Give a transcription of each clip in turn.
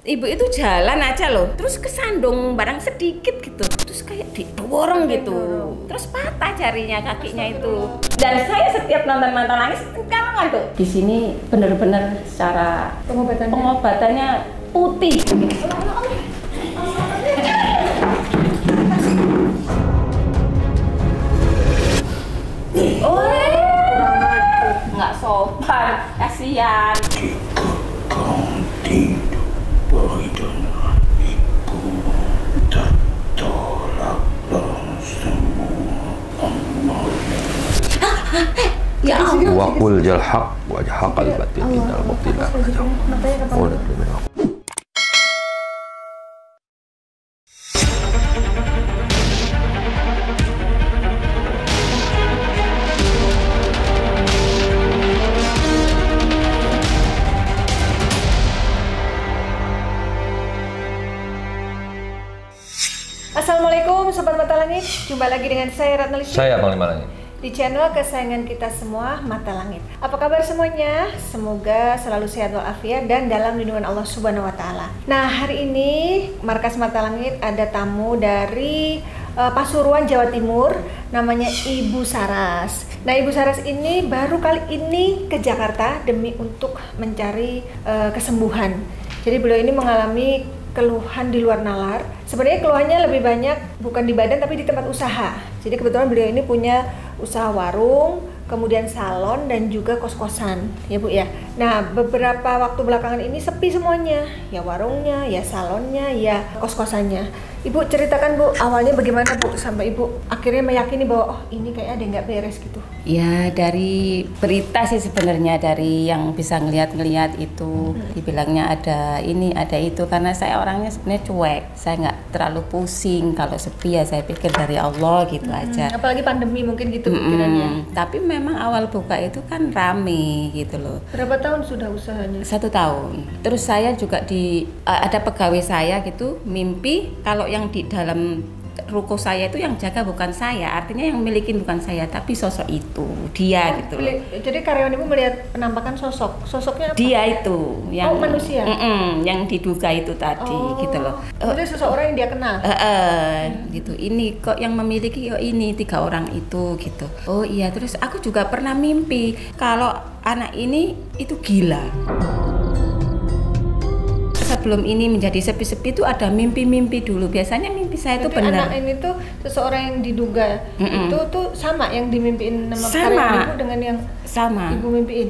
Ibu itu jalan aja loh, terus kesandung barang sedikit gitu, terus kayak didorong gitu, terus patah jarinya, kakinya itu. Dan saya setiap nonton Mata Langit kan tuh. Di sini bener-bener secara pengobatannya putih. Gitu. Oh, nggak sopan, kasihan. Ya Allah. Wa qul jal haq wa jahaqal batil innal batila. Assalamualaikum Sobat Mata Langit, jumpa lagi dengan saya Ratna Listy. Saya Panglima Langit. Di channel kesayangan kita semua, Mata Langit. Apa kabar semuanya? Semoga selalu sehat walafiat dan dalam lindungan Allah Subhanahu wa Ta'ala. Nah, hari ini Markas Mata Langit ada tamu dari Pasuruan, Jawa Timur, namanya Ibu Saras. Nah, Ibu Saras ini baru kali ini ke Jakarta demi untuk mencari kesembuhan. Jadi beliau ini mengalami keluhan di luar nalar. Sebenarnya keluhannya lebih banyak bukan di badan tapi di tempat usaha. Jadi kebetulan beliau ini punya usaha warung, kemudian salon dan juga kos-kosan, ya Bu ya. Nah, beberapa waktu belakangan ini sepi semuanya, ya warungnya, ya salonnya, ya kos-kosannya. Ibu ceritakan Bu, awalnya bagaimana Bu sampai Ibu akhirnya meyakini bahwa oh ini kayak ada yang nggak beres gitu. Ya dari berita sih sebenarnya, dari yang bisa ngelihat itu dibilangnya ada ini ada itu, karena saya orangnya sebenarnya cuek, saya nggak terlalu pusing kalau sepi, ya saya pikir dari Allah gitu aja. Apalagi pandemi mungkin gitu pikirannya. Tapi memang awal buka itu kan rame gitu loh. Berapa tahun sudah usahanya? 1 tahun. Terus saya juga ada pegawai saya gitu mimpi kalau yang di dalam ruko saya itu yang jaga bukan saya, artinya yang milikin bukan saya tapi sosok itu dia gitu loh. Jadi karyawan Ibu melihat penampakan sosoknya apa? Dia itu yang manusia? Yang diduga itu tadi gitu loh. Itu seseorang yang dia kenal? Gitu, ini kok yang memiliki ini 3 orang itu gitu. Oh iya, terus aku juga pernah mimpi kalau anak ini itu gila. Sebelum ini menjadi sepi-sepi itu ada mimpi-mimpi dulu. Biasanya mimpi saya itu benar. Anak ini tuh seseorang yang diduga itu tuh sama yang dimimpiin nama karyawan Ibu dengan yang sama Ibu mimpiin.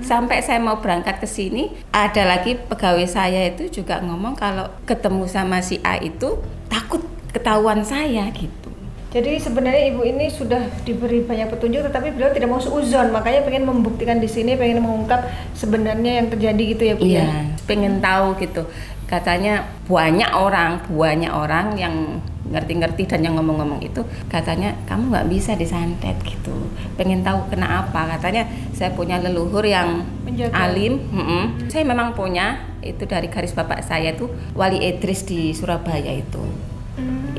Sampai saya mau berangkat ke sini, ada lagi pegawai saya itu juga ngomong kalau ketemu sama si A itu takut ketahuan saya gitu. Jadi sebenarnya Ibu ini sudah diberi banyak petunjuk, tetapi beliau tidak mau suuzon, makanya pengen membuktikan di sini, pengen mengungkap sebenarnya yang terjadi gitu ya Bu. Iya, pengen tahu gitu. Katanya banyak orang yang ngerti-ngerti dan yang ngomong-ngomong itu katanya kamu nggak bisa disantet gitu. Pengen tahu kenapa? Katanya saya punya leluhur yang alim. Saya memang punya itu dari garis bapak saya itu Wali Idris di Surabaya itu.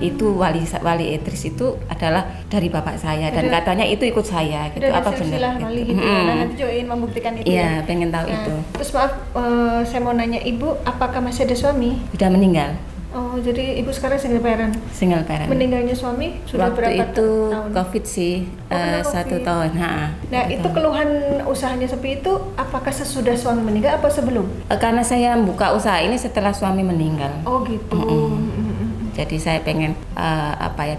Itu wali Idris itu adalah dari bapak saya dan katanya itu ikut saya gitu. Apa benar gitu. Nanti juga ingin membuktikan itu. Iya, pengen tahu itu. Terus maaf, saya mau nanya Ibu, apakah masih ada suami? Sudah meninggal. Oh, jadi Ibu sekarang single parent? Single parent. Meninggalnya suami sudah waktu berapa itu tahun? Covid sih, 1 tahun. Nah, itu keluhan usahanya sepi itu apakah sesudah suami meninggal atau sebelum? Karena saya buka usaha ini setelah suami meninggal. Oh gitu. Jadi saya pengen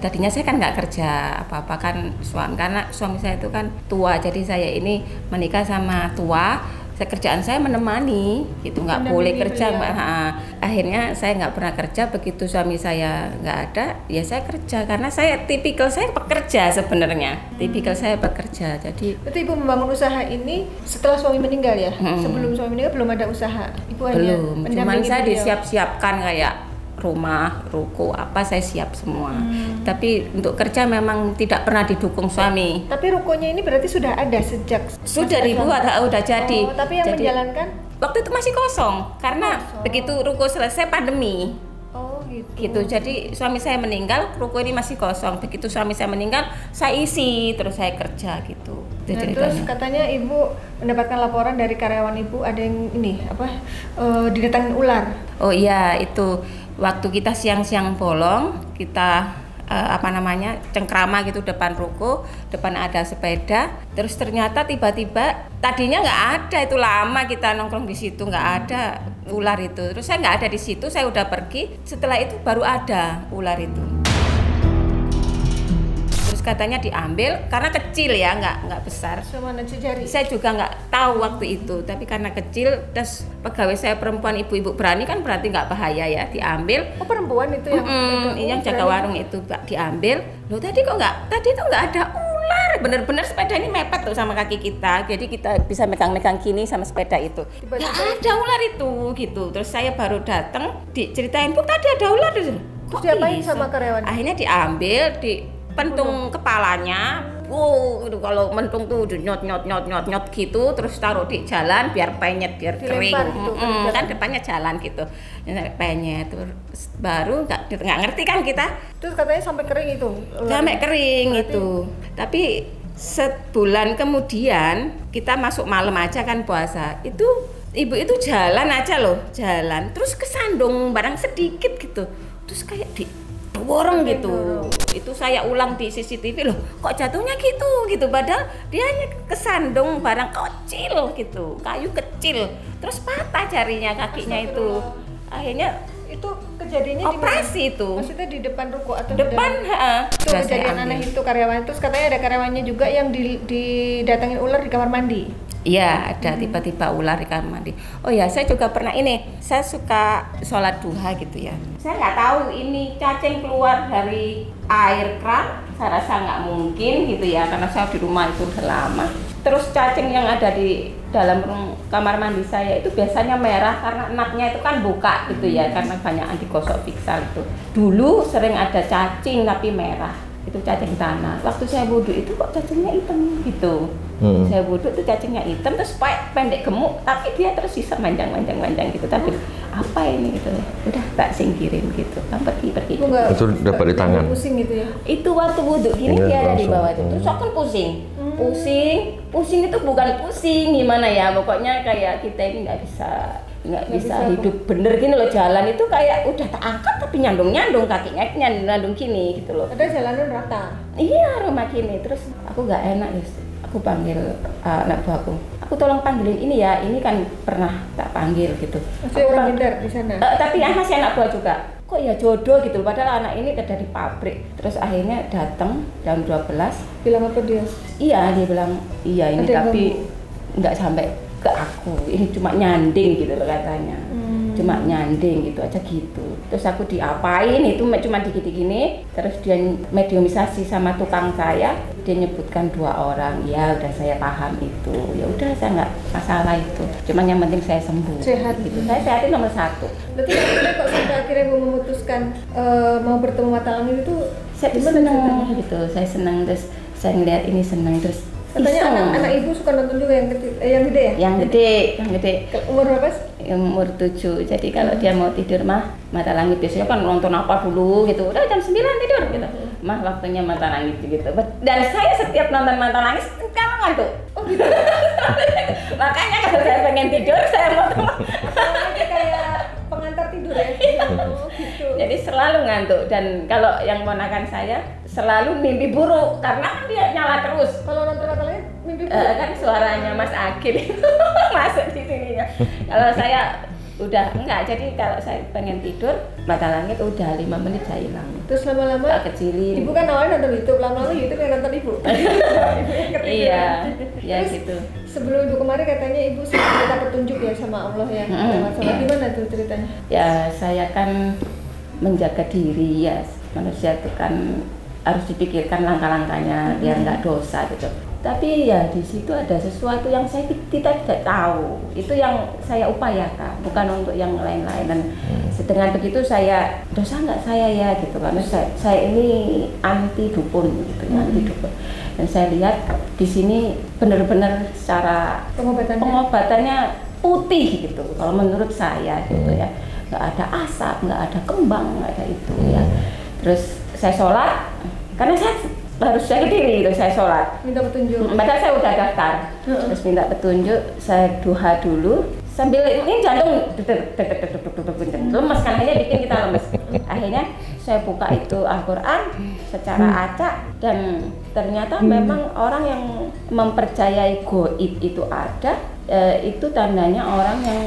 tadinya saya kan nggak kerja apa-apa kan karena suami saya itu kan tua, jadi saya ini menikah sama tua, kerjaan saya menemani gitu, nggak boleh kerja. Akhirnya saya nggak pernah kerja, begitu suami saya nggak ada ya saya kerja, karena saya tipikal saya pekerja sebenarnya. Tipikal saya pekerja. Jadi berarti Ibu membangun usaha ini setelah suami meninggal ya? Sebelum suami meninggal belum ada usaha? Ibu belum, hanya cuman saya disiap-siapkan kayak rumah, ruko, apa saya siap semua. Tapi untuk kerja memang tidak pernah didukung suami. Tapi rukonya ini berarti sudah ada sejak? Sudah dibuat, udah jadi. Tapi yang menjalankan? Waktu itu masih kosong, karena begitu ruko selesai pandemi. Oh gitu. Jadi suami saya meninggal, ruko ini masih kosong. Begitu suami saya meninggal, saya isi, terus saya kerja gitu. Itu Nah, ceritanya. terus katanya ibu mendapatkan laporan dari karyawan ibu ada yang ini didatangin ular. Oh iya, itu waktu kita siang-siang bolong, kita cengkrama gitu depan ruko, depan ada sepeda, terus ternyata tiba-tiba tadinya nggak ada, itu lama kita nongkrong di situ nggak ada ular itu. Terus saya nggak ada di situ, saya udah pergi. Setelah itu baru ada ular itu. Katanya diambil karena kecil ya, nggak besar. Semana jari. Saya juga nggak tahu waktu itu, tapi karena kecil, terus pegawai saya perempuan, ibu-ibu berani kan berarti nggak bahaya ya, diambil. Oh, perempuan itu yang jaga warung itu diambil. Loh tadi itu nggak ada ular, bener-bener sepeda ini mepet tuh sama kaki kita, jadi kita bisa megang-megang gini sama sepeda itu. Nggak ada ular itu gitu. Terus saya baru datang diceritain, Bu tadi ada ular. Terus diapain sama karyawan? Akhirnya diambil, pentung kepalanya, itu kalau mentung tuh nyot gitu, terus taruh di jalan biar penyet, biar kering. Gitu, kan depannya jalan gitu, penyet, terus baru nggak ngerti kan kita. Terus katanya sampai kering itu. Sampai kering itu. Tapi sebulan kemudian kita masuk malam aja kan puasa, itu ibu itu jalan aja loh, terus kesandung barang sedikit gitu, terus kayak dorong gitu. Itu saya ulang di CCTV, loh kok jatuhnya gitu padahal dia hanya kesandung barang kecil gitu, kayu kecil, terus patah jarinya, kakinya itu. Akhirnya itu kejadiannya operasi di itu. Maksudnya di depan ruko atau depan? Itu kejadian aneh itu karyawan. Terus katanya ada karyawannya juga yang didatangin ular di kamar mandi. Iya, ada tiba-tiba ular di kamar mandi. Oh ya, saya juga pernah saya suka sholat duha gitu ya. Saya nggak tahu ini cacing keluar dari air keran, saya rasa nggak mungkin gitu ya, karena saya di rumah itu udah lama. Terus cacing yang ada di dalam kamar mandi saya itu biasanya merah karena napnya itu kan buka gitu ya, karena banyak digosok piksel itu. Dulu sering ada cacing tapi merah, itu cacing tanah. Waktu saya wudhu itu kok cacingnya hitam gitu. Saya wudhu tuh cacingnya hitam, terus pendek gemuk, tapi dia terus bisa manjang gitu. Tapi apa ini gitu? Udah tak singkirin gitu. Pergi. Itu dapat di tangan. Pusing gitu ya? Itu waktu wudhu gini dia ada di bawah itu. Terus aku kan pusing itu bukan pusing gimana ya? Pokoknya kayak kita ini nggak bisa hidup bener gini loh, jalan itu kayak udah tak angkat tapi nyandung kakinya nyandung gini gitu loh. Ada jalanan rata. Iya, rumah gini. Terus aku nggak enak aku panggil anak buahku. Aku tolong panggilin ini ya, ini kan pernah tak panggil gitu. Masih orang Minder di sana. Tapi masih anak buah juga. Kok ya jodoh gitu, padahal anak ini dari pabrik. Terus akhirnya datang jam 12. Bilang apa dia? Iya, dia bilang iya ini, tapi nggak sampai ke aku. Ini cuma nyanding gitu loh katanya. Cuma nyanding gitu aja gitu. Terus aku diapain itu cuma dikit gini. Terus dia mediumisasi sama tukang saya, dia nyebutkan 2 orang. Ya udah saya paham itu. Ya udah saya nggak masalah itu. Cuma yang penting saya sembuh. Sehat gitu. Saya sehatin nomor 1. Berarti akhirnya kok sampai akhirnya memutuskan mau bertemu mata langit itu saya senang gitu. Saya senang, terus saya ngeliat ini senang, terus katanya anak ibu suka nonton juga yang gede ya? Yang gede. Umur berapa? Umur 7. Jadi kalau dia mau tidur mata langit biasanya kan nonton apa dulu gitu. Udah jam 9 tidur gitu. Waktunya mata langit gitu. Dan saya setiap nonton mata langit kalau ngantuk. Oh gitu. Makanya kalau saya pengen tidur saya mau kayak pengantar tidur ya. Oh, gitu. Jadi selalu ngantuk, dan kalau yang ponakan saya selalu mimpi buruk karena kan dia nyala terus. Kalau nonton mata langit mimpi buruk. Kan suaranya Mas Agil itu masuk di sininya. Kalau saya udah enggak, jadi kalau saya pengen tidur mata langit udah 5 menit saya hilang. Terus lama-lama tak kecilin. Ibu kan awalnya nonton YouTube, lama-lama YouTube yang nonton ibu. Iya, ya gitu. Sebelum ibu kemarin katanya ibu sempat minta petunjuk ya sama Allah ya. Gimana tuh ceritanya? Ya saya kan menjaga diri ya, manusia itu kan harus dipikirkan langkah-langkahnya biar nggak dosa gitu. Tapi ya di situ ada sesuatu yang kita tidak tahu. Itu yang saya upayakan, bukan untuk yang lain-lain. Dan dengan begitu saya dosa nggak saya ya gitu, karena saya ini anti dukun gitu, anti dukun. Dan saya lihat di sini benar-benar secara pengobatannya putih gitu. Kalau menurut saya gitu ya, nggak ada asap, nggak ada kembang, nggak ada itu ya. Terus saya sholat karena saya harus saya diri itu saya sholat. Minta petunjuk. Padahal saya udah daftar. Terus minta petunjuk, saya duha dulu. Sambil ini jantung lemes kan, akhirnya bikin kita lemes. Akhirnya saya buka itu Al-Quran secara acak dan ternyata memang orang yang mempercayai goib itu ada. Itu tandanya orang yang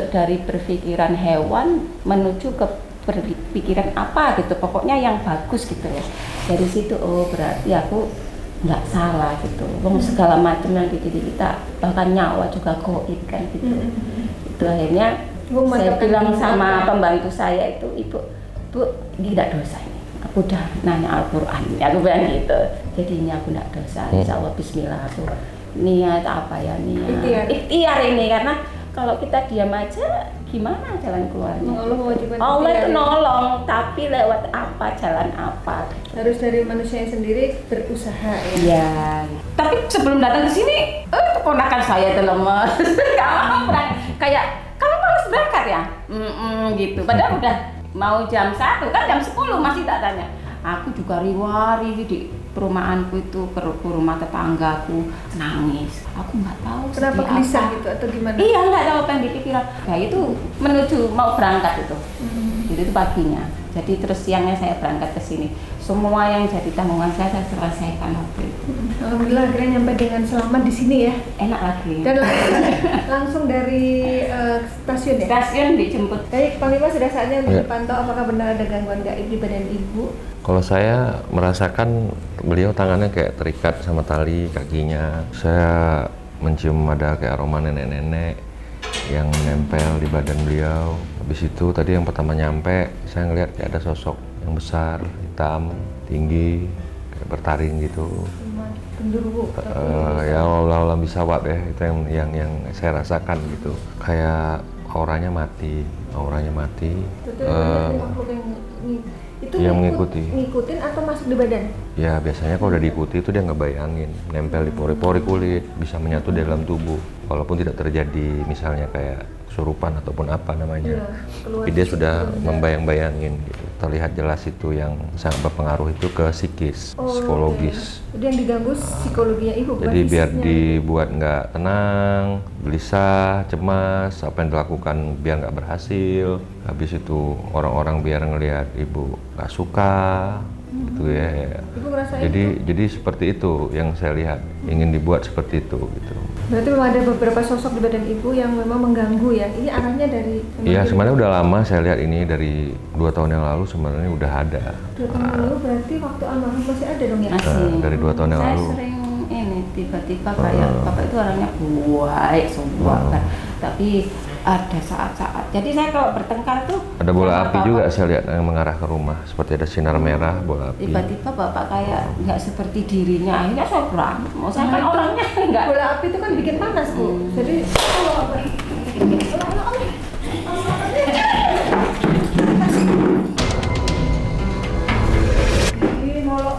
dari berpikiran hewan menuju ke berpikiran apa gitu, pokoknya yang bagus gitu ya. Dari situ oh berarti aku nggak salah gitu. Segala macam yang di diri kita, bahkan nyawa juga goib kan gitu. Itu akhirnya saya bilang sama pembantu saya itu, Bu, tidak dosa ini. Aku udah nanya Al-Quran, aku bilang gitu. Jadinya aku nggak dosa. Insya Allah Bismillah aku niat apa ya niat. Ikhtiar ini karena kalau kita diam aja gimana jalan keluarnya? Allah itu nolong, tapi lewat apa, jalan apa? Harus dari manusia sendiri berusaha ya. Iya. Tapi sebelum datang ke sini, keponakan saya itu lemes. Kayak kamu malas berangkat ya? Gitu. Padahal udah mau jam 1 kan jam 10 masih tak tanya. Aku juga riwari di perumahanku itu ke rumah tetanggaku nangis. Aku nggak tahu kenapa gelisah gitu atau gimana? Iya nggak tahu apa yang dipikiran. Nah itu menuju mau berangkat itu. Itu paginya. Jadi terus siangnya saya berangkat ke sini. Semua yang jadi tanggungan saya selesaikan waktu itu. Alhamdulillah akhirnya nyampe dengan selamat di sini ya. Enak lagi. Dan langsung dari stasiun ya? Stasiun dijemput. Jadi Panglima sudah saatnya untuk dipantau apakah benar ada gangguan gaib di badan ibu. Kalau saya merasakan beliau tangannya kayak terikat sama tali kakinya. Saya mencium ada kayak aroma nenek-nenek yang nempel di badan beliau. Habis itu tadi yang pertama nyampe, saya ngeliat kayak ada sosok yang besar, hitam, tinggi, kayak bertaring gitu. Genderuwo. Ya Allah bisawab ya, itu yang saya rasakan gitu. Kayak auranya mati. Itu yang mengikuti. Ngikutin atau masuk di badan? Ya biasanya kalau udah diikuti itu dia ngebayangin, nempel di pori-pori kulit, bisa menyatu di dalam tubuh. Walaupun tidak terjadi misalnya kayak kesurupan ataupun apa namanya, tapi dia sudah membayang-bayangin gitu. Terlihat jelas itu yang sangat berpengaruh itu ke psikis, psikologis. Jadi yang diganggu psikologinya ibu. Jadi biar dibuat nggak tenang, gelisah, cemas, apa yang dilakukan biar nggak berhasil. Habis itu orang-orang biar ngelihat ibu nggak suka, gitu ya. Ibu ngerasain jadi seperti itu yang saya lihat, ingin dibuat seperti itu gitu. Berarti memang ada beberapa sosok di badan ibu yang memang mengganggu ya. Ini arahnya dari? Iya sebenarnya udah lama saya lihat ini, dari 2 tahun yang lalu sebenarnya udah ada. 2 tahun yang lalu berarti waktu almarhum masih ada dong ya? Masih. Dari 2 tahun yang lalu. Saya sering ini tiba-tiba kayak bapak itu orangnya baik semua kan. Tapi ada saat-saat. Jadi saya kalau bertengkar tuh ada bola api juga saya lihat yang mengarah ke rumah, seperti ada sinar merah bola api. Tiba-tiba bapak kayak nggak seperti dirinya. Akhirnya saya berantem. Mau saya kan orangnya nggak. Bola api itu kan bikin panas bu. Jadi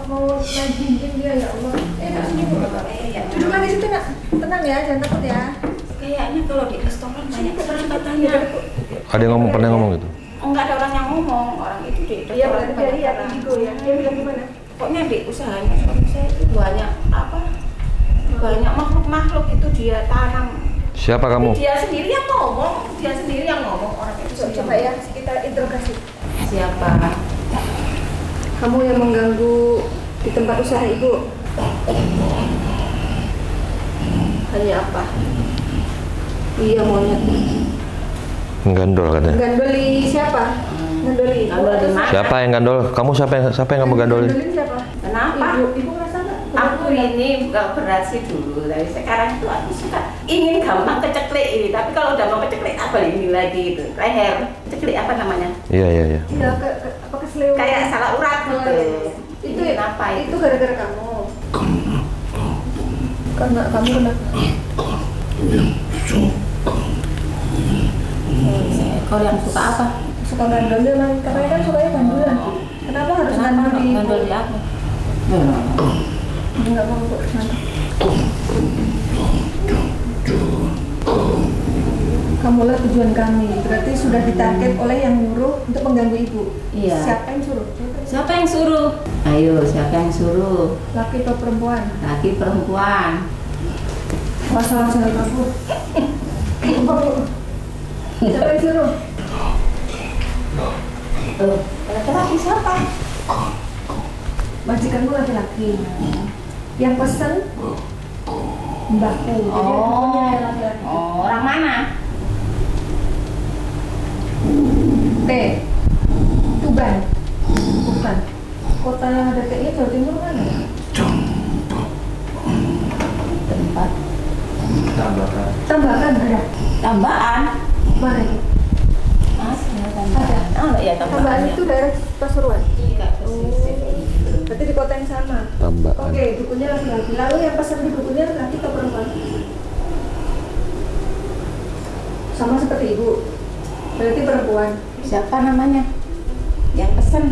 mau ngajiin dia ya Allah. Sini bu. Duduk lagi situ nak. Tenang ya, jangan takut ya. Kayaknya kalau di restoran banyak perangkatannya. Ada yang pernah ngomong gitu? Enggak ada orang yang ngomong, orang itu di Iya berarti dia lihat indigo ya. Dia bilang gimana? Pokoknya di usahanya suami saya itu banyak banyak makhluk itu dia tanam. Siapa kamu? Dia sendiri yang ngomong, orang itu. Coba ya kita interogasi. Siapa? Kamu yang mengganggu di tempat usaha ibu. Hanya apa? Iya monyet. Gandol katanya. Gandoli siapa? Gandoli. Siapa yang gandol? Kamu siapa yang kamu gandolin? Gandolin siapa? Kenapa? Ibu ngerasa nggak? Aku ini nggak berhasil dulu, tapi sekarang itu aku suka ingin gampang keceklek ini. Tapi kalau udah mau keceklek apa ini lagi gitu, leher, keceklek apa namanya? Iya. Iya, apa keseleo? Kayak salah urat gitu. Itu apa itu gara-gara kamu. Karena kamu kenapa? Kalau yang suka apa? Suka gandol memang, katanya kan sukanya gandulan. Kenapa harus gandol di? Gandol di aku. Enggak mau kok kenapa? Kamulah tujuan kami. Berarti sudah ditarget oleh yang nyuruh untuk mengganggu ibu. Iya. Siapa yang suruh? Siapa yang suruh? Ayo, siapa yang suruh? Laki atau perempuan? Laki perempuan. Masalah saya aku. Siapa yang suruh? Laki-laki siapa? Majikanmu laki-laki. Yang pesen mbakku. Jadi pokoknya laki-laki. Orang mana? T. Tuban. Bukan. Kota yang ada T-nya Jawa Timur mana? Tempat. Tambakan ada. Tambaan. Mana itu? Tambaan. Oh iya, Tambakan itu daerah Pasuruan. Iya, Berarti di kota yang sama. Tambaan. Oke, dukunya laki-laki. Lalu yang pesan di dukunya laki atau perempuan? Sama seperti ibu. Berarti perempuan. Siapa namanya? Yang pesen?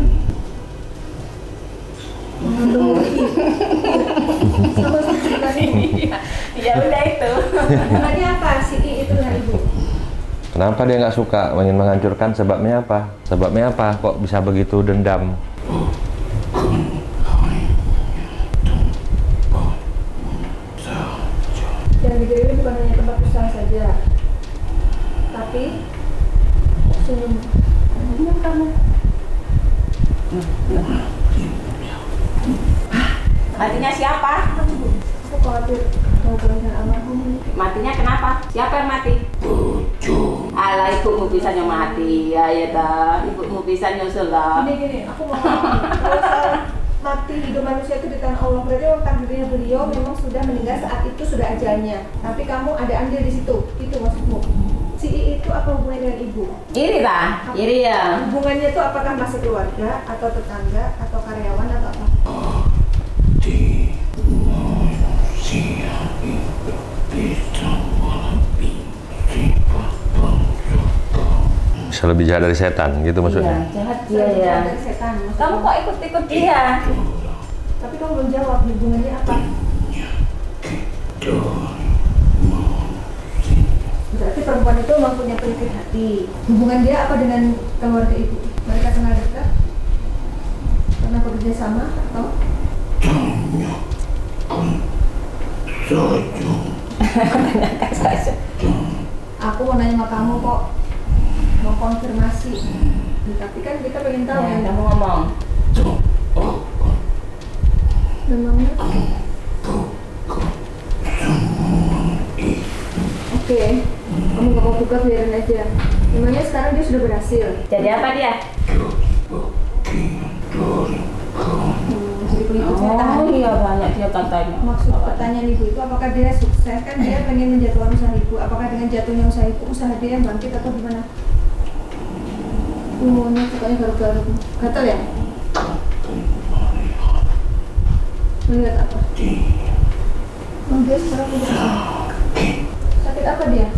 Sama seperti tadi. Ya udah itu. Namanya apa? Si I itu lah ibu. Kenapa dia nggak suka ingin menghancurkan? Sebabnya apa? Sebabnya apa? Kok bisa begitu dendam? Yang digerimin bukan hanya tempat usaha saja, tapi senyum. Senyum kamu. Matinya siapa? Aku khawatir mau pulang dengan almarhum. Matinya kenapa? Siapa yang mati? Alah, ibumu bisa mati. Ya ya dah, ibumu bisa nyusul lah. Gini, aku mau ngomong. Kalau soal mati hidup manusia itu di tangan Allah, berarti orang takdirnya beliau memang sudah meninggal saat itu sudah ajalnya. Tapi kamu ada andil di situ, itu maksudmu. Si I itu apa hubungannya dengan ibu? Iri lah, iri ya. Hubungannya itu apakah masih keluarga atau tetangga atau karyawan atau apa? Bisa lebih jahat dari setan, gitu maksudnya? Iya, jahat dia ya. Dari setan, maksudnya. Kamu kok ikut-ikut dia? Tapi kamu belum jawab hubungannya apa? Berarti perempuan itu memang punya penyakit hati. Hubungan dia apa dengan keluarga ibu? Mereka kenal dekat? Pernah bekerja sama atau? Tanyakan saja. Aku mau nanya sama kamu kok, mau konfirmasi. Tapi kan kita pengen tahu Ya, ya. kamu ngomong. Memangnya? Oke, kamu gak mau buka biarin aja. Memangnya sekarang dia sudah berhasil. Jadi apa dia? Jadi pengikut setan. Oh iya, banyak dia katanya. Maksud pertanyaan ibu itu apakah dia sukses? Kan dia pengen menjatuhkan usaha ibu. Apakah dengan jatuhnya usaha ibu, usaha dia yang bangkit atau gimana? Umumnya sukanya garuk-garuk. Gatal ya? Melihat apa? Oh, dia sekarang udah sakit apa dia?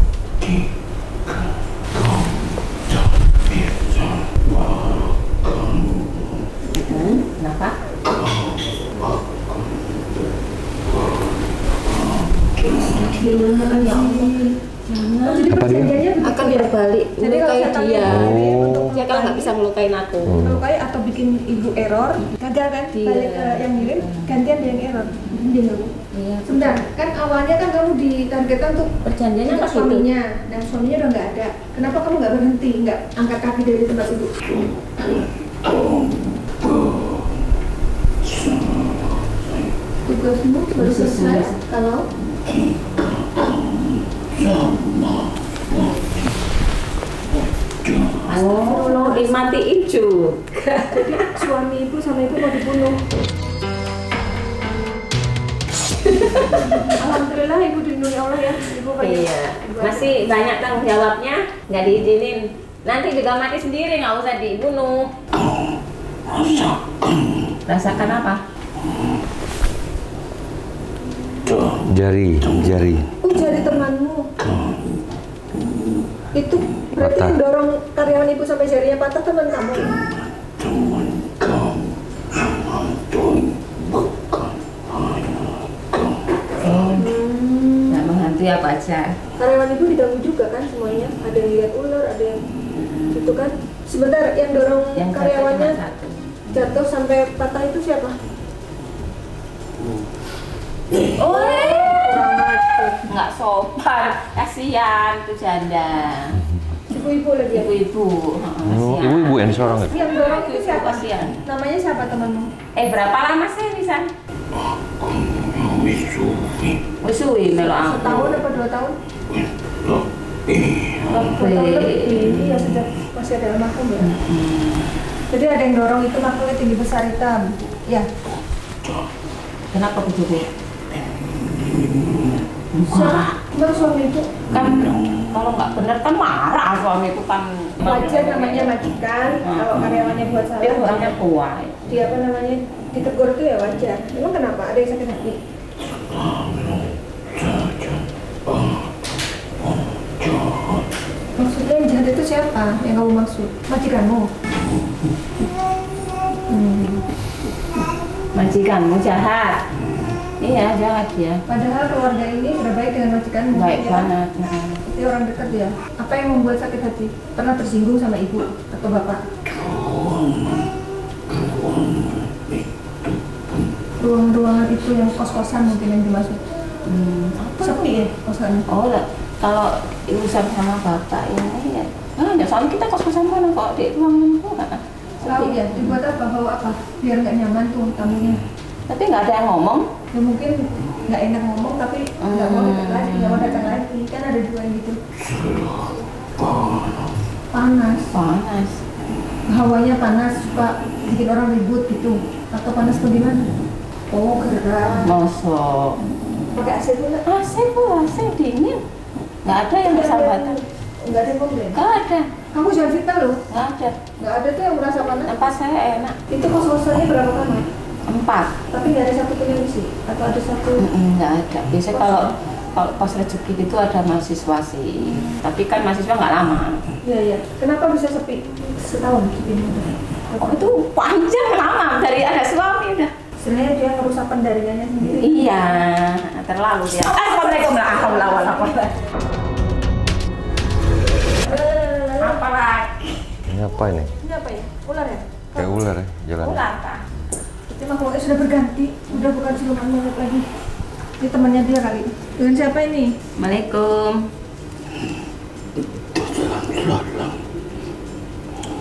Kenapa? Ya Allah. Jangan. Jadi Apa dia? perjanjiannya begitu Akan ya? berbalik, Jadi kalau melukai setan dia. untuk Dia kan nggak bisa ngelukain aku. melukai atau bikin ibu error, gagal kan? Iya. Balik ke yang ngirim, gantian dia yang error. Dia nggak mau. Iya. Sebentar, kan awalnya kan kamu ditargetkan untuk Perjanjiannya untuk apa gitu? suaminya, dan suaminya udah nggak ada. Kenapa kamu nggak berhenti, nggak angkat kaki dari tempat ibu? Tugasmu baru selesai kalau Oh, dimatiin juga. jadi suami ibu sama ibu mau dibunuh. Alhamdulillah ibu dilindungi Allah ya. Ibu banyak. Iya, masih banyak tanggung jawabnya, nggak diizinin. Nanti juga mati sendiri, nggak usah dibunuh. Rasakan apa? Jari. Oh, jari temanmu. Itu berarti Patah. yang dorong karyawan ibu sampai jarinya patah teman kamu. Nggak menghantui ya wajar. Karyawan ibu diganggu juga kan semuanya? Ada yang lihat ular, ada yang gitu kan? Sebentar, yang dorong Yang karyawannya satu. jatuh sampai patah itu siapa? Oh, nggak sopan, kasihan tuh janda. Ibu-ibu lagi ya? Ibu-ibu, kasihan. Ibu yang disorong itu. Yang dorong itu siapa? Kasihan. Namanya siapa temanmu? Berapa lama sih bisa? Suwi melo aku. Setahun apa 2 tahun? Lebih. Lebih, ya sudah masih ada almarhum ya. Jadi ada yang dorong itu makhluknya tinggi besar hitam. Ya. Kenapa begitu? Siapa? Baru suami itu Kan kalau nggak benar kan marah suamiku kan. wajar namanya majikan. Kalau karyawannya buat salah, Dia orangnya kuat. dia apa namanya ditegur itu ya wajar. Emang kenapa? Ada yang sakit hati? Maksudnya yang jahat itu siapa? Yang kamu maksud? Majikanmu? Majikanmu jahat. Iya jahat ya. Padahal keluarga ini sudah baik dengan majikanmu. Baik ya? banget. Itu orang dekat ya. Apa yang membuat sakit hati? Pernah tersinggung sama ibu atau bapak? Ruang-ruangan itu yang kos-kosan mungkin yang dimaksud. Sepi ya kosannya? Oh lah, kalau urusan sama bapak ini ya. Ya soalnya kita kos-kosan mana kok di ruangan gua. Tahu ya, dibuat apa? Bawa apa? Biar nggak nyaman tuh tamunya. Tapi nggak ada yang ngomong. Ya mungkin nggak enak ngomong tapi nggak mau datang lagi, nggak mau datang lagi. Kan ada dua yang gitu. Panas. Panas. Hawanya panas, suka bikin orang ribut gitu. Atau panas bagaimana? Oh, gerah. Mosok. Pakai AC pula? AC bu, AC dingin. Nggak ada yang bersahabatan. Nggak ada yang komplain? Nggak ada. Kamu jangan fitnah loh. Nggak ada. Nggak ada tuh yang merasa panas. Tempat saya enak. Itu kos-kosannya berapa kamar? 4. Tapi nggak ada satu pun yang isi? Atau ada satu? Nggak ada. Biasanya kalau pas rezeki itu ada mahasiswa sih. Tapi kan mahasiswa nggak lama. Iya, iya. Kenapa bisa sepi? Setahun sepi ini udah. Oh itu panjang lama dari ada suami udah. Sebenarnya dia ngerusak pendaringannya sendiri. Iya, terlalu dia. Assalamualaikum warahmatullahi wabarakatuh. Apa lagi? Ini apa ini? Ini apa ya? Ular ya? Kayak ular ya jalan. Ular kah? Itu makhluknya sudah berganti. Udah bukan siluman ular lagi. Ini temannya dia kali. Dengan siapa ini? Assalamualaikum.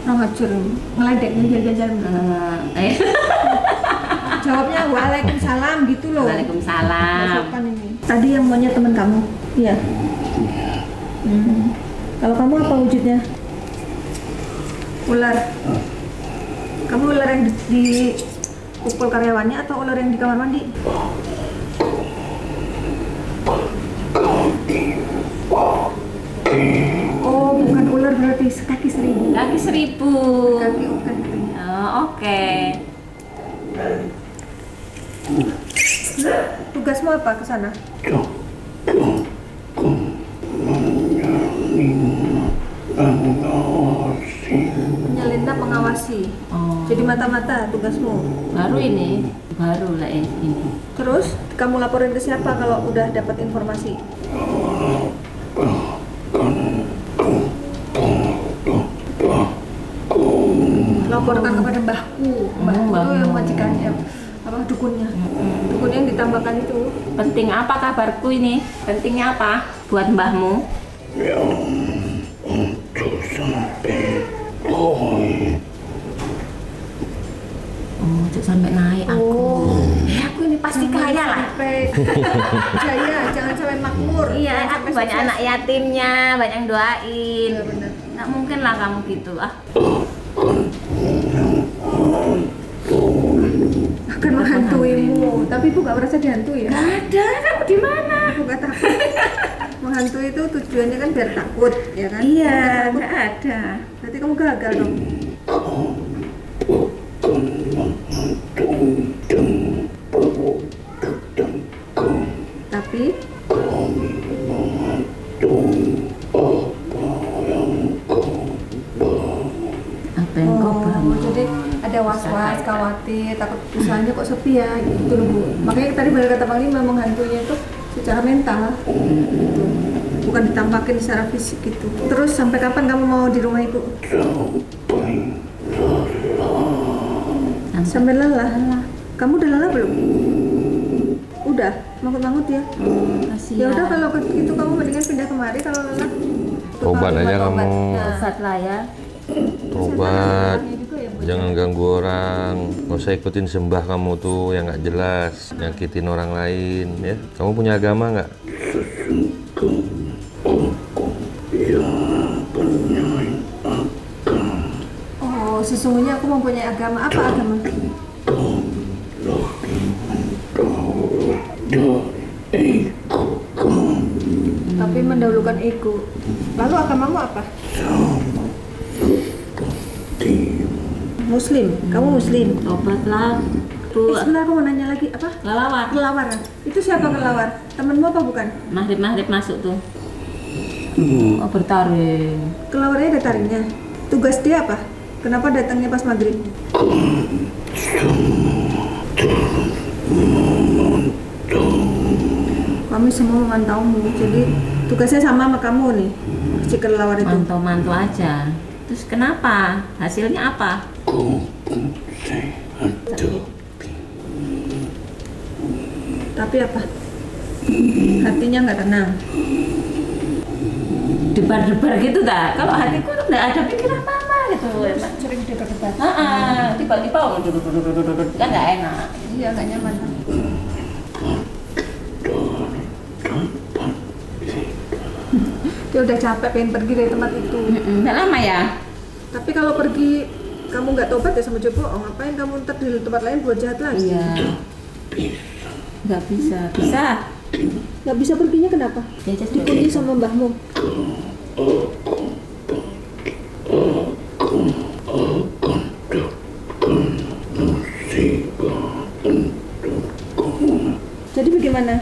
Orang ngacur, ngeledek, jalan-jalan. Jawabnya waalaikumsalam gitu loh. Waalaikumsalam. Sopan ini. Tadi yang maunya teman kamu? Iya. Kalau kamu apa wujudnya? Ular. Kamu ular yang dipukul karyawannya atau ular yang di kamar mandi? Oh, bukan ular berarti kaki 1000. Kaki 1000. Kaki ular. Oh, oke. Tugasmu apa ke sana? Menyelinap mengawasi. Oh. Jadi mata-mata tugasmu. Baru ini, baru lah ini. Terus kamu laporin ke siapa kalau udah dapat informasi? Laporkan kepada mbahku. Mbahku itu yang majikannya, apa dukunnya. Dukunnya yang ditambahkan itu. Penting apa kabarku ini? Pentingnya apa buat mbahmu? Untuk sampai naik aku. Aku ini pasti kaya lah. Sampai jaya, jangan sampai makmur. Iya, Jangan aku sampai banyak sukses. anak yatimnya, banyak yang doain. Iya, benar. Nggak mungkin lah kamu gitu ah. Akan menghantuimu, tapi ibu gak merasa dihantui ya? Nggak ada, kamu di mana? Aku gak takut. Menghantui itu tujuannya kan biar takut, ya kan? Iya, Takut. nggak ada. Berarti kamu gagal dong. Tapi Apa yang kau bangun? jadi ada was-was, khawatir, takut usahanya kok sepi ya, gitu loh Bu. Makanya tadi benar kata Bang Lima, menghantuinya itu secara mental. Gitu. Bukan ditampakin secara fisik gitu. Terus sampai kapan kamu mau di rumah ibu? Sampai lelah. Kamu udah lelah belum? Udah, mangut-mangut ya. Ya udah kalau gitu kamu mendingan pindah kemari kalau lelah. Tobat aja kamu. Tobat lah ya. Tobat. Jangan ganggu orang. Nggak usah ikutin sembah kamu tuh yang nggak jelas, nyakitin orang lain ya. Kamu punya agama nggak? Oh, sesungguhnya aku mempunyai agama. Apa agama? Tapi mendahulukan ego. Lalu agamamu apa? Muslim. Kamu Muslim. Tobatlah. Bu, Sebenarnya aku mau nanya lagi apa? kelawar. Kelawar. Itu siapa kelawar? Temenmu apa bukan? Maghrib masuk tuh. Oh, bertaring. Kelawarnya ada taringnya. Tugas dia apa? Kenapa datangnya pas maghrib? Kami semua memantaumu, jadi tugasnya sama kamu nih, si kelelawar itu. Mantau aja. Terus kenapa? Hasilnya apa? Tapi apa? Hatinya nggak tenang. Debar-debar gitu dah. Kalau hatiku tuh nggak ada pikiran apa gitu. Sering debat-debat. Tiba-tiba kan nggak enak. Iya, nggak nyaman. Dia udah capek pengen pergi dari tempat itu. Nggak lama ya? Tapi kalau pergi kamu nggak tobat ya sama Joko, ngapain kamu ntar di tempat lain buat jahat lagi? Iya. Nggak bisa. Bisa. Nggak bisa perginya kenapa? Dikunci sama mbahmu. Jadi bagaimana?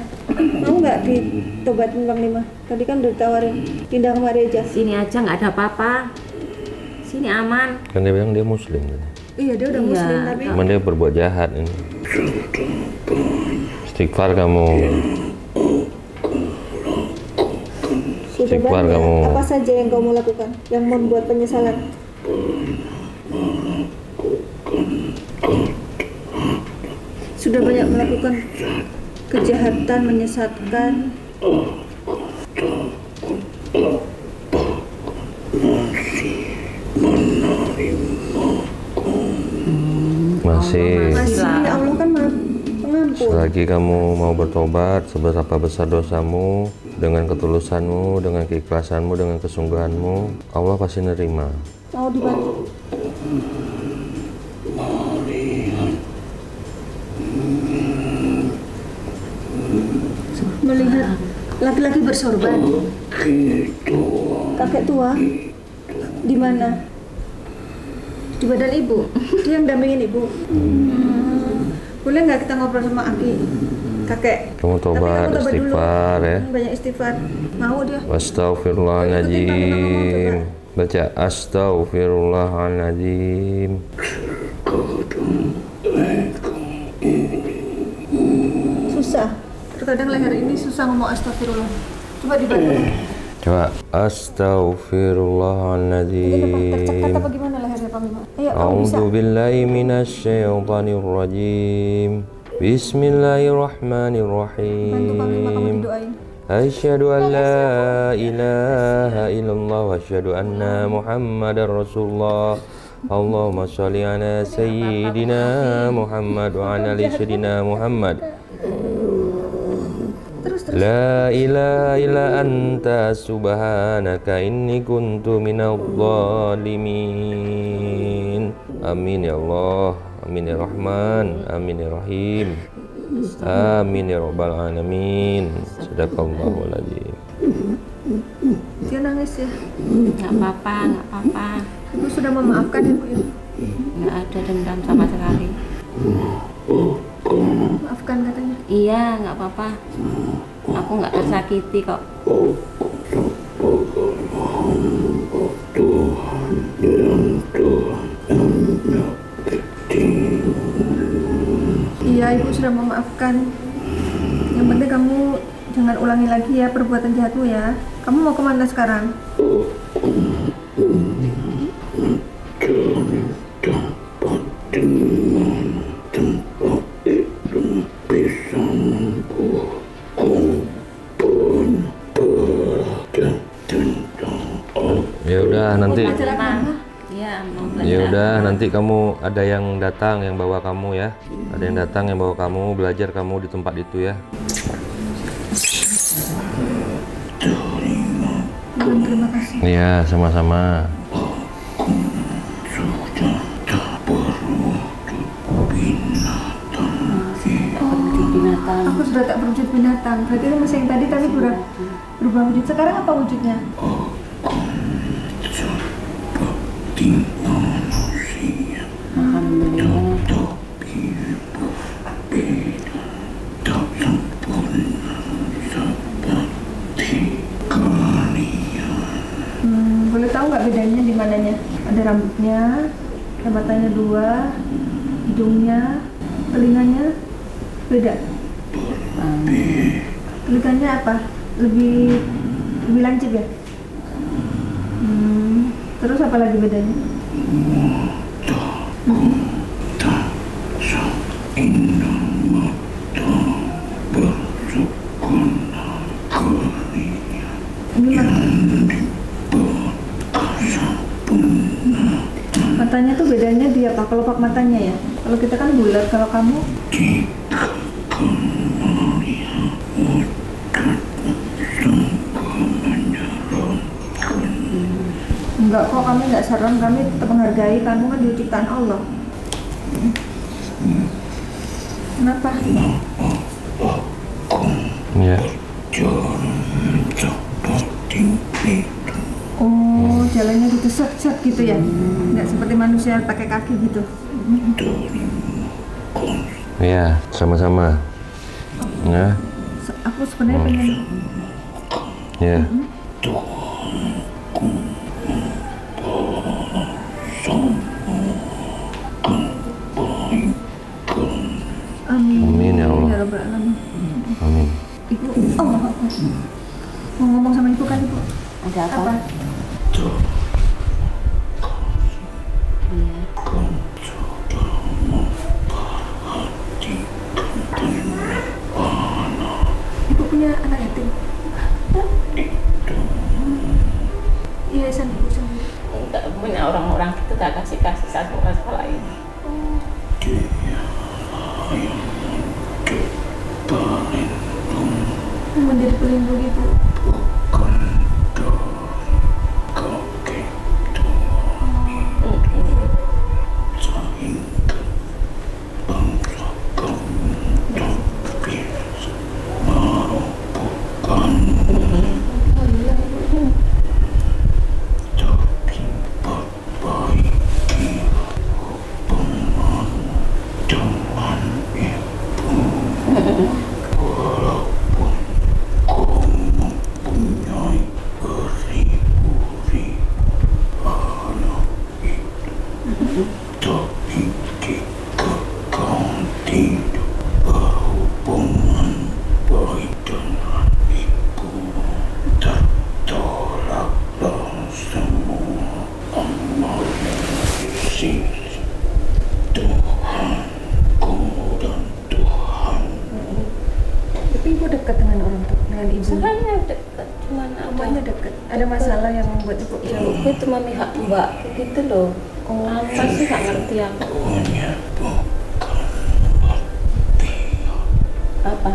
Mau nggak ditobatin Bang Lima? Tadi kan udah ditawarin pindah kemari aja. Sini aja nggak ada apa-apa. Sini aman. Kan dia bilang dia Muslim. Iya, dia udah Iya. Muslim tapi Cuman dia berbuat jahat ini. Istighfar kamu. sudah Istighfar banyak. kamu. Apa saja yang kamu lakukan yang membuat penyesalan? Sudah banyak melakukan kejahatan, menyesatkan. Masih. Masih Allah kan pengampun. Selagi kamu mau bertobat, seberapa besar dosamu, dengan ketulusanmu, dengan keikhlasanmu, dengan kesungguhanmu, Allah pasti nerima. Mau dibantu. Melihat laki-laki bersorban, kakek tua, di mana? Di badan ibu. Dia yang dampingin ibu. Boleh nggak kita ngobrol sama Aki, kakek? Kamu tobat, Tapi kamu istighfar dulu. ya. Banyak istighfar. Mau dia. Astaghfirullahaladzim. Baca astaghfirullahaladzim. Susah. Terkadang leher ini susah ngomong astagfirullah. Coba dibantu. Coba Ini astaghfirullahaladzim. tercekat apa gimana lehernya Pak Mima? Ayo, kamu bisa. A'udzu billahi minasyaitonir rajim. Bismillahirrahmanirrahim. Bantu Pak Mima, kamu didoain. Asyhadu an la ilaha illallah wa asyhadu anna Muhammadar Rasulullah. Allahumma shalli ala sayyidina Muhammad wa ala ali sayyidina Muhammad. Terus. La ilaha illa anta subhanaka inni kuntu minadh dhalimin. Amin ya Allah, amin ya Rahman, amin ya Rahim. Amin ya Rabbal Alamin. Sadaqallahul adzim. Dia nangis ya. Nggak apa-apa. Ibu sudah memaafkan ibu ya. Nggak ada dendam sama sekali. Maafkan katanya. Iya, nggak apa-apa. Aku nggak tersakiti kok. Iya, ibu sudah memaafkan. Yang penting kamu jangan Jangan ulangi lagi ya perbuatan jahatmu ya. Kamu mau kemana sekarang? Ya udah nanti. Ya Iya, udah nanti kamu ada yang datang yang bawa kamu ya. Ada yang datang yang bawa kamu belajar kamu di tempat itu ya. Terima kasih. Iya sama-sama. binatang. Aku sudah tak berwujud binatang. Berarti itu masih yang tadi tapi berubah wujud. Sekarang apa wujudnya? Alhamdulillah. Boleh tahu nggak bedanya di mananya? Ada rambutnya, ada matanya 2, hidungnya, telinganya beda. Telinganya apa? Lebih lancip ya? Terus apa lagi bedanya? Matanya tuh bedanya di apa? Kelopak matanya ya. Kalau kita kan bulat, kalau kamu enggak kok, kami enggak serem, kami tetap menghargai kamu kan juga ciptaan Allah. Kenapa? Iya. Oh, jalannya gitu set gitu ya? Nggak seperti manusia pakai kaki gitu. Iya sama-sama. Ya. Aku sebenarnya pengen. Ya. Amin ya Allah. Ya Rabbal Alamin. Amin. Ibu, mau ngomong sama ibu kan ibu? Ada apa? Iya. Ibu punya anak yatim? Iya, ibu sendiri. Enggak punya orang-orang itu tak kasih satu masalah ini. Menjadi pelindung ibu. Tapi ibu dekat dengan orang tua, dengan ibu. Sebenarnya dekat, cuman Rumahnya dekat. Ada masalah yang membuat ibu jauh. Ibu itu memihak mbak gitu loh. Apa sih nggak ngerti aku. Apa?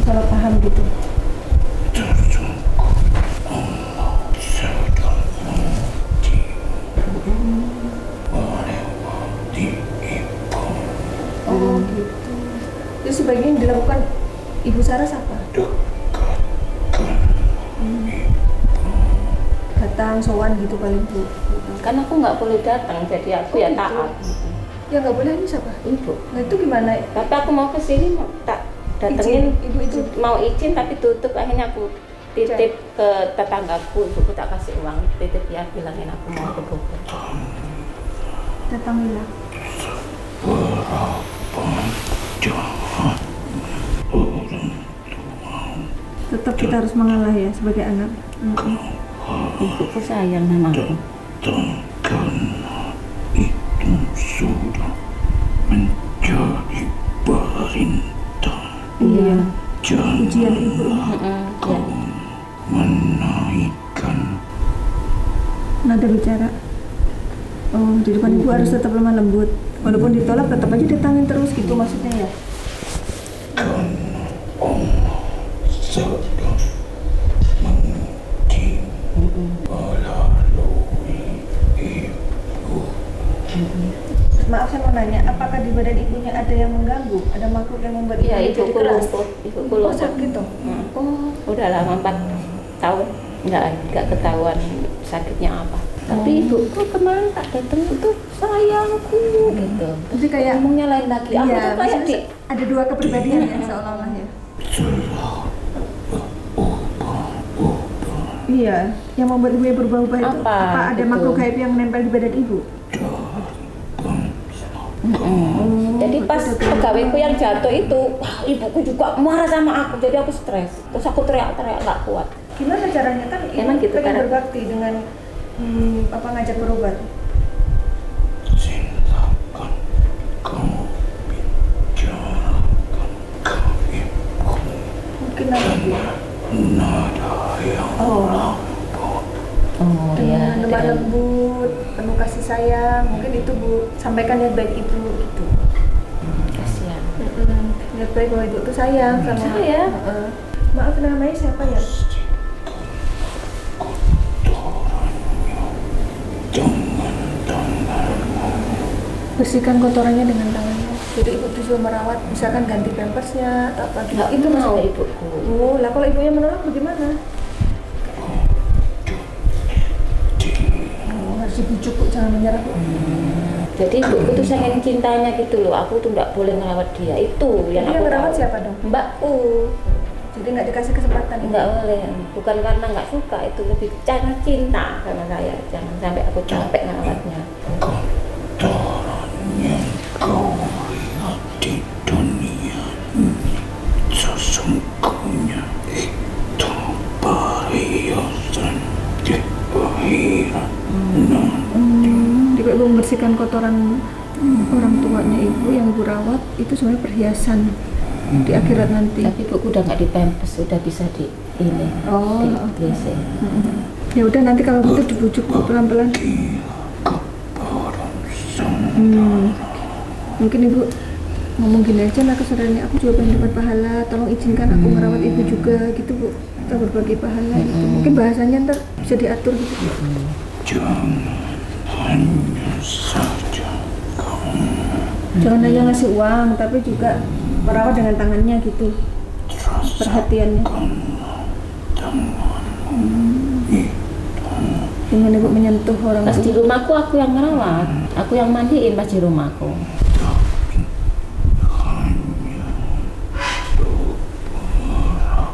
Salah paham gitu. Oh gitu. Itu sebagian yang dilakukan Ibu Saras apa? Datang, sowan gitu paling Bu. Kan aku nggak boleh datang, jadi aku ya gitu. taat. Ya nggak boleh, ini siapa? Ibu. Nah itu gimana? Tapi aku mau ke sini mau tak datengin Izin, ibu izin. mau izin tapi tutup, akhirnya aku titip ke tetanggaku, ibuku tak kasih uang, titip ya, bilangin aku mau ke Bogor. Datangilah. Tetap kita harus mengalah ya sebagai anak. Ibuku sayang sama aku. Karena itu sudah menjadi perintah. Iya. Jangan Ujian ibu. kau menaikkan Nada bicara. Oh, di depan ibu harus tetap lemah lembut. Walaupun ditolak tetap aja ditangin terus gitu maksudnya ya. karena Allah sedang menguji melalui ibu. Maaf saya mau nanya, apakah di badan ibunya ada yang mengganggu? Ada makhluk yang membuat Iya, ibunya jadi ibuku keras? lumpuh, ibuku Oh, lumpuh. gitu. Oh, udah lama 4 tahun nggak ketahuan sakitnya apa. Tapi ibuku kemarin tak datang itu sayangku gitu. Jadi kayak Ngomongnya lain lagi. Aku iya, tuh kayak maksudnya ada dua kepribadian ya seolah-olah ya. Telah berubah-ubah Iya, yang membuat ibunya berubah-ubah itu Apa ada gitu? makhluk gaib yang nempel di badan ibu? Jadi pas pegawaiku yang jatuh itu, wah, ibuku juga marah sama aku. Jadi aku stres. Terus aku teriak-teriak nggak kuat. Gimana caranya kan ibu Emang gitu, pengen cara- berbakti dengan ngajak berobat? silakan kau bicarakan ke ibu Mungkin nanti nada yang lembut. Oh dengan lemah dengan- lembut, penuh kasih sayang. Mungkin itu Bu, sampaikan niat baik ibu gitu. kasihan. Niat baik bahwa ibu tuh sayang sama. Sayang. Maaf namanya siapa ya? Dengan tanganmu Bersihkan kotorannya dengan tangannya. Jadi ibu tuh juga merawat, misalkan ganti pampersnya atau apa gitu. Nggak Itu mau maksudnya. ibuku. Oh, lah kalau ibunya menolak bagaimana? Oh, harus dibujuk Bu, jangan menyerah Bu. Jadi ibuku tuh saking cintanya gitu loh. Aku tuh nggak boleh ngerawat dia. Itu yang Jadi aku yang merawat tahu. siapa dong? Mbakku. Jadi nggak dikasih kesempatan. Nggak boleh. Bukan karena nggak suka, itu lebih karena cinta sama saya. Jangan sampai aku capek ngerawatnya. kotoran yang kau lihat di dunia ini sesungguhnya itu perhiasan di akhirat Jadi kalau ibu membersihkan kotoran orang tuanya ibu yang ibu rawat itu sebenarnya perhiasan di akhirat nanti. Tapi ibuku udah nggak dipempes, udah bisa di ini Oh, di oke. WC. Ya udah nanti kalau gitu dibujuk Bu, pelan-pelan. Mungkin ibu ngomong gini aja lah ke saudaranya, aku juga pengen dapat pahala, tolong izinkan aku merawat ibu juga gitu Bu. Kita berbagi pahala gitu. Mungkin bahasanya ntar bisa diatur gitu Bu. jangan hanya saja Jangan hanya ngasih uang, tapi juga merawat dengan tangannya gitu. Perhatiannya. Dengan ibu menyentuh orang Pas di tua. rumahku aku yang ngerawat, aku yang mandiin pas di rumahku.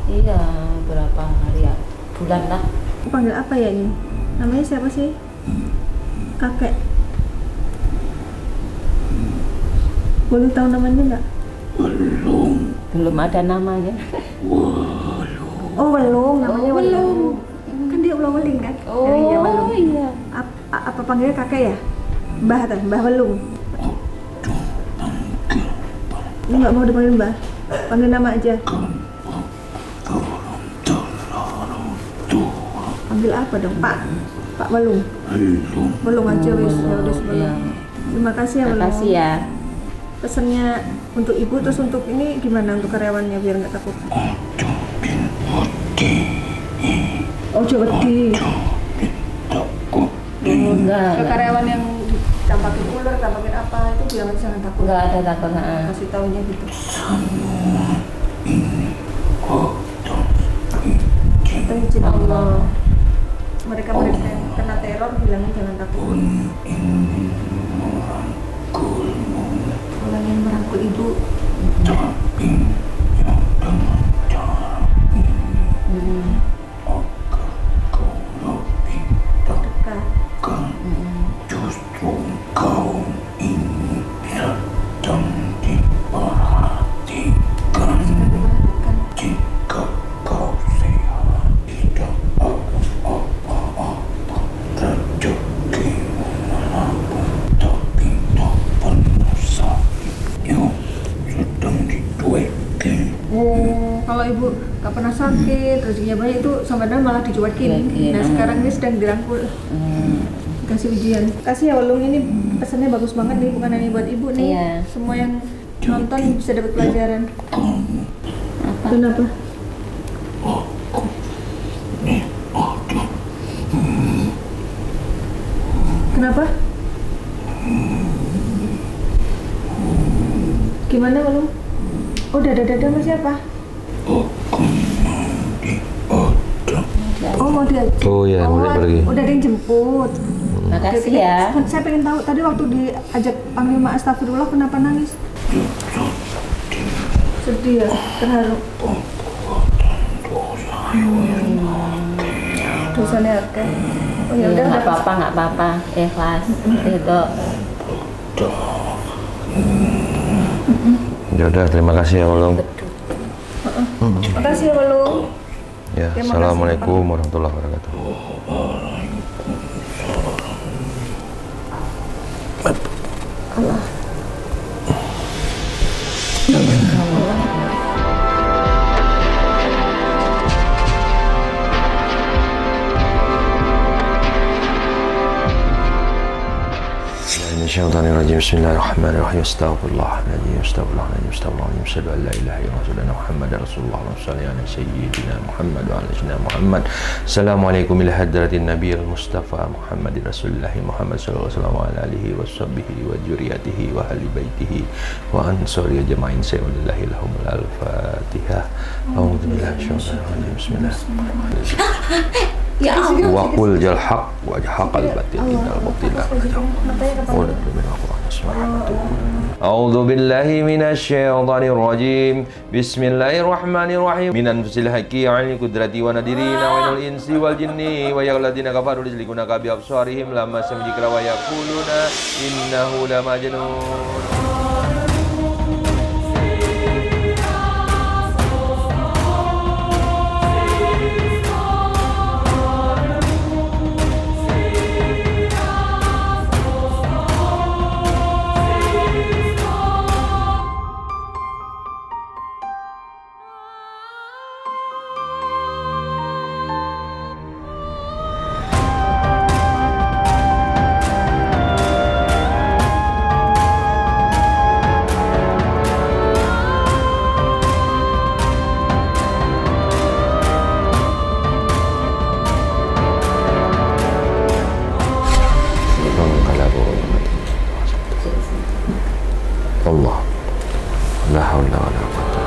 Iya, berapa hari ya? Bulan lah. Panggil apa ya ini? Namanya siapa sih? Kakek. Boleh tahu namanya nggak? Belum ada namanya. Oh, Welung, namanya Welung. Kan dia ulang weling kan? Ya, iya, Welung. iya. Apa panggilnya kakek ya? Mbah atau Mbah Welung? Lu nggak mau dipanggil Mbah? Panggil nama aja. Panggil apa dong? Pak Welung. Welung aja wis, ya udah Iya. sebelum. Terima kasih ya Welung. Makasih ya. Pesannya untuk ibu terus untuk ini gimana untuk karyawannya biar nggak takut? Ojo wedi. takut Oh, enggak. Ke karyawan yang ditampakin ular, tampakin apa itu bilang jangan takut. Enggak ada takut. Nah. Kasih taunya gitu. Kita izin Allah. Mereka yang kena teror bilangnya jangan takut. Orang yang merangkul ibu. nggak pernah sakit, rezekinya banyak, itu sama Dan malah dicuekin. Nah sekarang ini sedang dirangkul, kasih ujian. Kasih ya Walung, ini pesannya bagus banget nih, bukan hanya buat ibu nih. Iya. Semua yang nonton bisa dapat pelajaran. Apa? Kenapa? Kenapa? Gimana Walung? Oh dada sama siapa? Oh mau dia? Oh ya, mau dia pergi. Udah ada yang jemput. Makasih ya. Saya pengen tahu tadi waktu diajak panggil Ma Astagfirullah kenapa nangis? Sedih ya, terharu. Dosanya akeh. Oh ya udah, nggak apa-apa, ikhlas. Itu. Ya udah, terima kasih ya Walung. Makasih ya Walung. Ya, Terima kasih. assalamualaikum warahmatullahi wabarakatuh. Allah. Bismillahirrahmanirrahim. Bismillahirrahmanirrahim. Astagfirullahaladzim. Astagfirullahaladzim. Astagfirullahaladzim. Asyhadu an la ilaha illallah wa anna Muhammadar Rasulullah. Allahumma shalli ala sayyidina Muhammad wa ala sayyidina Muhammad. Assalamualaikum ila hadratin nabiyil mustafa Muhammadin Rasulullah Muhammad sallallahu alaihi wasallam wa ala alihi wa sahbihi wa dzurriyyatihi wa ahli baitihi wa ansari ajma'in. Sallallahu lahumul al-fatihah. A'udzu billahi minasyaitonir rajim. Bismillahirrahmanirrahim. Ya Allah. Wa qul jal haq wa haqal batil innal batila A'udzu billahi minasyaitonir rajim. Bismillahirrahmanirrahim. Min anfusil haqqi 'ainil qudrati wa nadirina wa inal insi wal jinni wa yaghladina kafaru lislikuna ka bi absarihim lamma samjikra wa yaquluna innahu lamajnun. Allah, la haula wa la quwwata.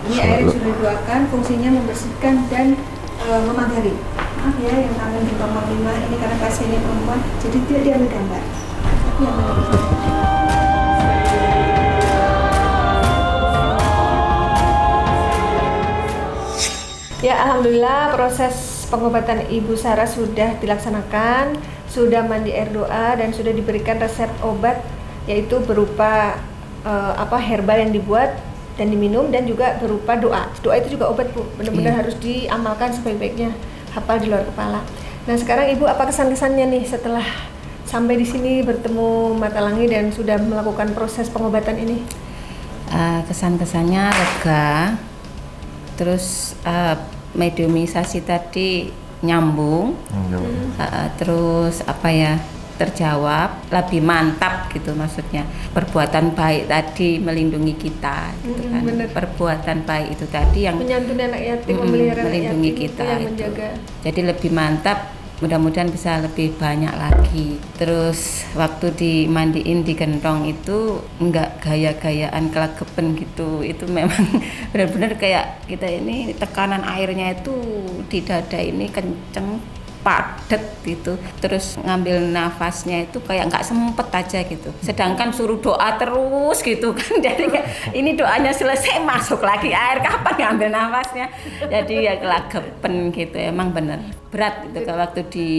Ini air yang sudah didoakan fungsinya membersihkan dan memagari. Maaf ya yang kangen di Bang Lima ini karena pasiennya perempuan, jadi dia diambil gambar. Tapi yang mana? Ya alhamdulillah proses pengobatan Ibu Sarah sudah dilaksanakan, sudah mandi air doa dan sudah diberikan resep obat yaitu berupa herbal yang dibuat dan diminum dan juga berupa doa. Doa itu juga obat Bu, benar-benar harus diamalkan sebaik-baiknya, hafal di luar kepala. Nah sekarang Ibu apa kesan-kesannya nih setelah sampai di sini bertemu Mata Langit dan sudah melakukan proses pengobatan ini? Kesan-kesannya lega, terus mediumisasi tadi nyambung, terus terjawab, lebih mantap gitu maksudnya. Perbuatan baik tadi melindungi kita gitu kan. Bener. Perbuatan baik itu tadi yang Menyantuni anak yatim, memelihara anak melindungi yatim kita itu yang itu. menjaga. Jadi lebih mantap, mudah-mudahan bisa lebih banyak lagi. Terus waktu dimandiin di gentong itu enggak gaya-gayaan kelegepen gitu. Itu memang benar-benar kayak kita ini tekanan airnya itu di dada ini kenceng, padet gitu, terus ngambil nafasnya itu kayak nggak sempet aja gitu, sedangkan suruh doa terus gitu kan. Jadi ini doanya selesai masuk lagi air, kapan ngambil nafasnya, jadi ya kelagepen gitu. Emang bener berat itu kalau waktu di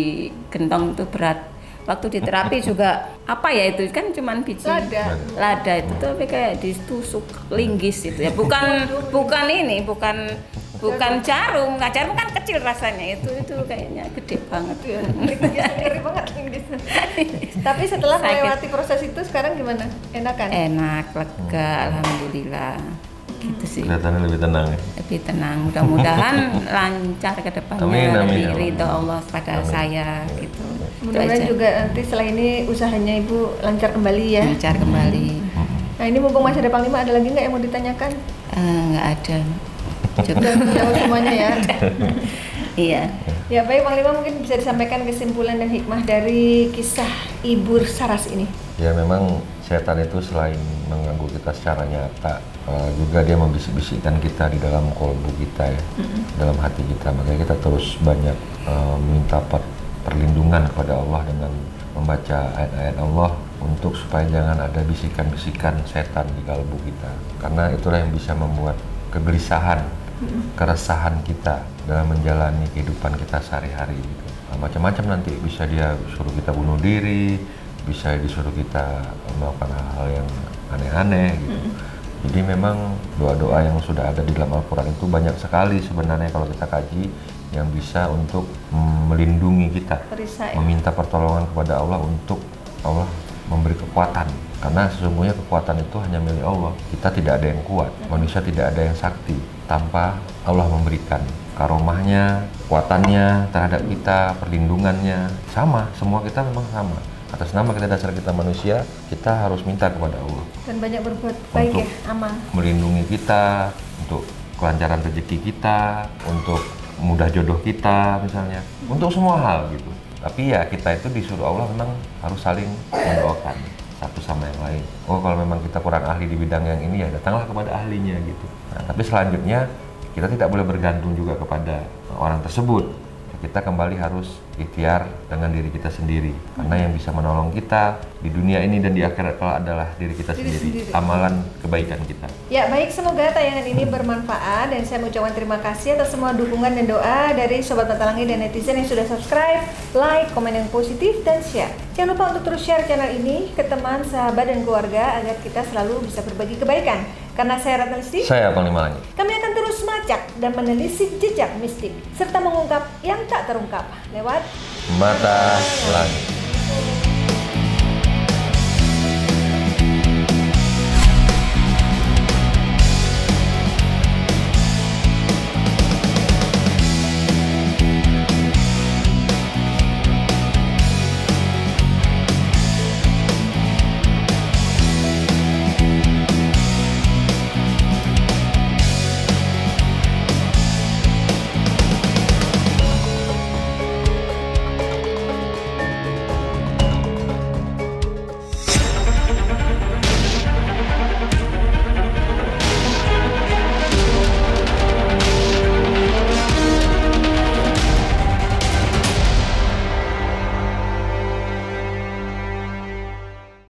gentong itu berat. Waktu di terapi juga apa ya itu kan cuman biji lada itu tuh tapi kayak ditusuk linggis itu ya, bukan ini, bukan jarum. Nah, jarum kan kecil rasanya, itu kayaknya gede banget ya. Ngeri banget linggis. Tapi setelah melewati proses itu sekarang gimana? Enakan? Enak, lega, alhamdulillah. Gitu sih. Kelihatannya lebih tenang ya. Lebih tenang. Mudah-mudahan lancar ke depannya, Amin, lebih amin. ridho Allah pada saya gitu. Itu Mudah-mudahan aja. juga nanti setelah ini usahanya Ibu lancar kembali ya. Lancar kembali. Nah ini mumpung masih ada Panglima, ada lagi nggak yang mau ditanyakan? Nggak ada. Sudah jawab semuanya ya. Iya. Ya baik Panglima, mungkin bisa disampaikan kesimpulan dan hikmah dari kisah Ibu Saras ini. Ya memang setan itu selain mengganggu kita secara nyata, juga dia membisik-bisikkan kita di dalam kolbu kita ya, dalam hati kita. Makanya kita terus banyak minta perlindungan kepada Allah dengan membaca ayat-ayat Allah untuk supaya jangan ada bisikan-bisikan setan di kalbu kita. Karena itulah yang bisa membuat kegelisahan, keresahan kita dalam menjalani kehidupan kita sehari-hari gitu. Macam-macam nanti, bisa dia suruh kita bunuh diri, bisa disuruh kita melakukan hal-hal yang aneh-aneh gitu. Jadi memang doa-doa yang sudah ada di dalam Al-Quran itu banyak sekali sebenarnya kalau kita kaji, yang bisa untuk melindungi kita, meminta pertolongan kepada Allah untuk Allah memberi kekuatan. Karena sesungguhnya kekuatan itu hanya milik Allah. Kita tidak ada yang kuat, manusia tidak ada yang sakti tanpa Allah memberikan karomahnya, kekuatannya terhadap kita, perlindungannya. Sama, semua kita memang sama. Atas nama kita, dasar kita manusia, kita harus minta kepada Allah. Dan banyak berbuat baik untuk ya, amal. melindungi kita, untuk kelancaran rezeki kita, untuk mudah jodoh kita misalnya, untuk semua hal gitu. Tapi ya kita itu disuruh Allah memang harus saling mendoakan satu sama yang lain. Oh kalau memang kita kurang ahli di bidang yang ini ya datanglah kepada ahlinya gitu. Nah, tapi selanjutnya kita tidak boleh bergantung juga kepada orang tersebut. Kita kembali harus ikhtiar dengan diri kita sendiri, karena yang bisa menolong kita di dunia ini dan di akhirat kelak adalah diri kita sendiri, amalan kebaikan kita. Ya baik, semoga tayangan ini bermanfaat dan saya mengucapkan terima kasih atas semua dukungan dan doa dari Sobat Mata Langit dan netizen yang sudah subscribe, like, komen yang positif, dan share. Jangan lupa untuk terus share channel ini ke teman, sahabat, dan keluarga agar kita selalu bisa berbagi kebaikan. Karena saya Ratna Listi, Saya Panglima Langit. kami akan terus melacak dan menelisik jejak mistik serta mengungkap yang tak terungkap lewat Mata Langit.